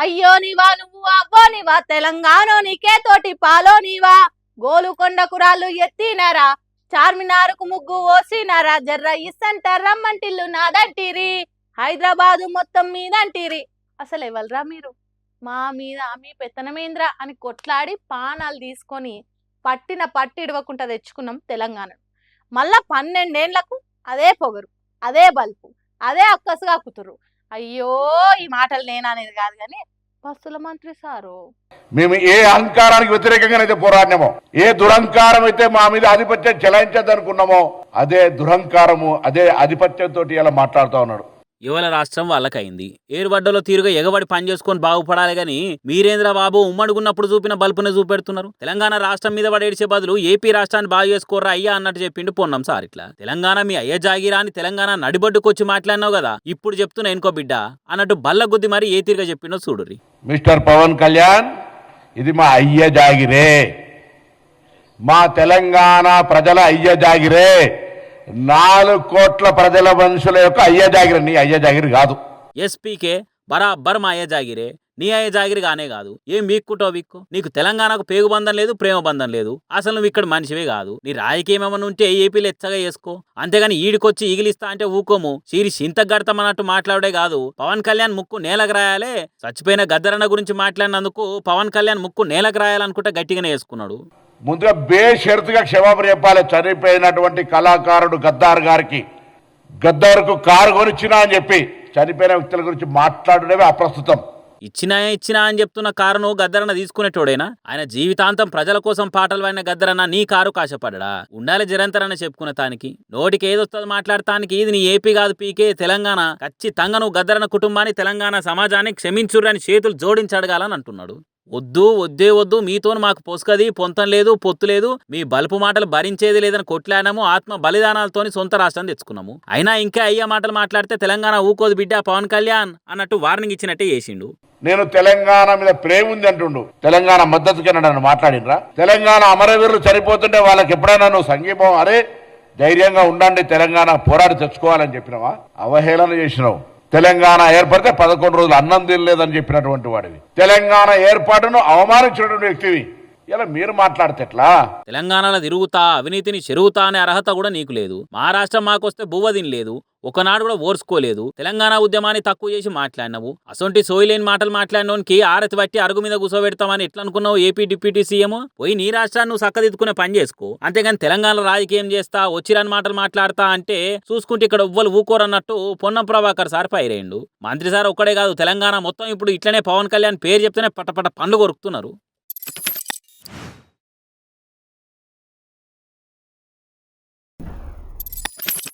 అయ్యో నీవా నువ్వు అవ్వో నీవా తెలంగాణ నీకే తోటి పాలో నీవా గోలుకొండ కురాళ్ళు ఎత్తినారా చార్మినారుకు ముగ్గు ఓసినారా జర్ర ఇస్సంట రమ్మంటిల్లు నాదంటిరి హైదరాబాదు మొత్తం మీదంటిరి. అసలు ఎవల్రా మీరు? మా మీద మీ పెత్తనమేంద్ర అని కొట్లాడి పానాలు తీసుకొని పట్టిన పట్టి ఇడవకుండా తెచ్చుకున్నాం తెలంగాణ. మళ్ళా 12 ఏళ్లకు అదే పొగరు, అదే బల్పు, అదే అక్కసుగా కుతురు. అయ్యో ఈ మాటలు నేననేది కాదు కానీ బస్సుల మంత్రి సారు, మేము ఏ అహంకారానికి వ్యతిరేకంగానైతే పోరాడినామో, ఏ దురహంకారం అయితే మా మీద ఆధిపత్యం చెలాయించద్దనుకున్నామో అదే దురహంకారము, అదే ఆధిపత్యంతో ఇలా మాట్లాడుతూ ఉన్నాడు. యువల రాష్ట్రం వాళ్ళకైంది. ఏరుబడ్డలో తీరుగా ఎగబడి పని చేసుకొని బాగుపడాలి గాని మీరేంద్ర బాబు ఉమ్మడుగున్నప్పుడు చూపిన బల్పునే చూపెడుతున్నారు. తెలంగాణ రాష్ట్రం మీద పడేసే బదులు ఏపీ రాష్ట్రాన్ని బాగు చేసుకోర్రా అయ్యా అన్నట్టు చెప్పిండు పొన్నం సార్. ఇట్లా తెలంగాణ మీ అయ్య జాగిరా అని తెలంగాణ నడిబడ్డుకొచ్చి మాట్లాడినావు కదా, ఇప్పుడు చెప్తున్నా ఎనుకో బిడ్డ అన్నట్టు బల్ల గుద్ది మరి ఏ తీరుగా చెప్పిండో చూడుర్రి. మిస్టర్ పవన్ కళ్యాణ్, ఇది మా అయ్య జాగిరే, మా తెలంగాణ ప్రజల అయ్య జాగిరే, 4 కోట్ల ప్రజల మనుషుల యొక్క అయ్య జాగిరి, నీ అయ్య జాగిరి కాదు. ఎస్పీకే బరాబర్ మా అయ్య జాగిరే, నీ అయ్య జాగిరి కానే కాదు. ఏం వీక్కుంటో వీక్కు, నీకు తెలంగాణకు పేగు బంధం లేదు, ప్రేమ బంధం లేదు. అసలు నువ్వు ఇక్కడ మనిషివే కాదు. నీ రాజకీయం ఏమన్నా ఉంటే ఏపీలో ఎచ్చగా చేసుకో, అంతేగాని ఈడికొచ్చి ఈగిలిస్తా అంటే ఊకోము. సీరి సింతగడతామన్నట్టు మాట్లాడే కాదు. పవన్ కళ్యాణ్ ముక్కు నేలకు రాయాలే. చచ్చిపోయిన గద్దరన్న గురించి మాట్లాడినందుకు పవన్ కళ్యాణ్ ముక్కు నేలకు రాయాలనుకుంటే గట్టిగానే వేసుకున్నాడు. ముందుగా బేషరతుగా క్షమాపణ చెప్పాలి. చనిపోయినటువంటి కళాకారుడు గద్దార్ గారికి, గద్దార్కు కారు కొనిచ్చినా అని చెప్పి చనిపోయిన వ్యక్తుల గురించి మాట్లాడడమే అప్రస్తుతం. ఇచ్చినా అని చెప్తున్న కారును గద్దరన్న తీసుకునేటోడేనా? ఆయన జీవితాంతం ప్రజల కోసం పాటలు పాడిన గద్దరన్న నీ కారు కాశపడ్డా? ఉండాలి జరంతరన్న చెప్పుకునే తానికి. నోటికి ఏదొస్తుంది మాట్లాడటానికి. ఇది నీ ఏపీ కాదు, పీకే తెలంగాణ. ఖచ్చితంగా నువ్వు గద్దరన్న కుటుంబాన్ని, తెలంగాణ సమాజాన్ని క్షమించుర్రని చేతులు జోడించి అడగాలని అంటున్నాడు. వద్దు మీతో మాకు పొసుకది, పొంతం లేదు, పొత్తు లేదు, మీ బలుపు మాటలు భరించేది లేదని కొట్లాడాము. ఆత్మ బలిదానాలతోని సొంత రాష్ట్రం తెచ్చుకున్నాము. అయినా ఇంకా అయ్యా మాటలు మాట్లాడితే తెలంగాణ ఊకోదు బిడ్డ పవన్ కళ్యాణ్ అన్నట్టు వార్నింగ్ ఇచ్చినట్టే చేసిండు. నేను తెలంగాణ మీద ప్రేమ ఉంది అంటుండు. తెలంగాణ మద్దతుకి నన్ను మాట్లాడినరా? తెలంగాణ అమరవీరులు చనిపోతుంటే వాళ్ళకి ఎప్పుడైనా నువ్వు సంఘీభావం, అరే ధైర్యంగా ఉండండి, తెలంగాణ పోరాడి తెచ్చుకోవాలని చెప్పినావా? అవహేళన చేసినావు. తెలంగాణ ఏర్పడితే 11 రోజులు అన్నం తినలేదని చెప్పినటువంటి వాడివి. తెలంగాణ ఏర్పాటును అవమానించినటువంటి వ్యక్తివి. ఇలా మీరు మాట్లాడితే ఎట్లా? తెలంగాణలో తిరుగుతా, అవినీతిని చెరుగుతా అనే అర్హత కూడా నీకు లేదు. మహారాష్ట్ర మాకొస్తే బువ్వదిని లేదు, ఒకనాడు కూడా ఓర్చుకోలేదు. తెలంగాణ ఉద్యమాన్ని తక్కువ చేసి మాట్లాడినావు. అసొంటి సోయిలేని మాటలు మాట్లాడినోనికి ఆరతి బట్టి అరుగు మీద కూసోబెడతామని ఎట్లా అనుకున్నావు? ఏపీ డిప్యూటీ సీఎం పోయి నీ రాష్ట్రాన్ని నువ్వు చక్కదిద్దుకునే పని చేసుకో. అంతేగాని తెలంగాణ రాజకీయం చేస్తా, వచ్చిరాని మాటలు మాట్లాడతా అంటే చూసుకుంటే ఇక్కడ ఎవ్వరు ఊకోరన్నట్టు పొన్నం ప్రభాకర్ సార్ పైరేయండు. మంత్రి సార్ ఒక్కడే కాదు, తెలంగాణ మొత్తం ఇప్పుడు ఇట్లనే పవన్ కళ్యాణ్ పేరు చెప్తేనే పట్టపట్ట పండ్లు కొరుకుతున్నారు.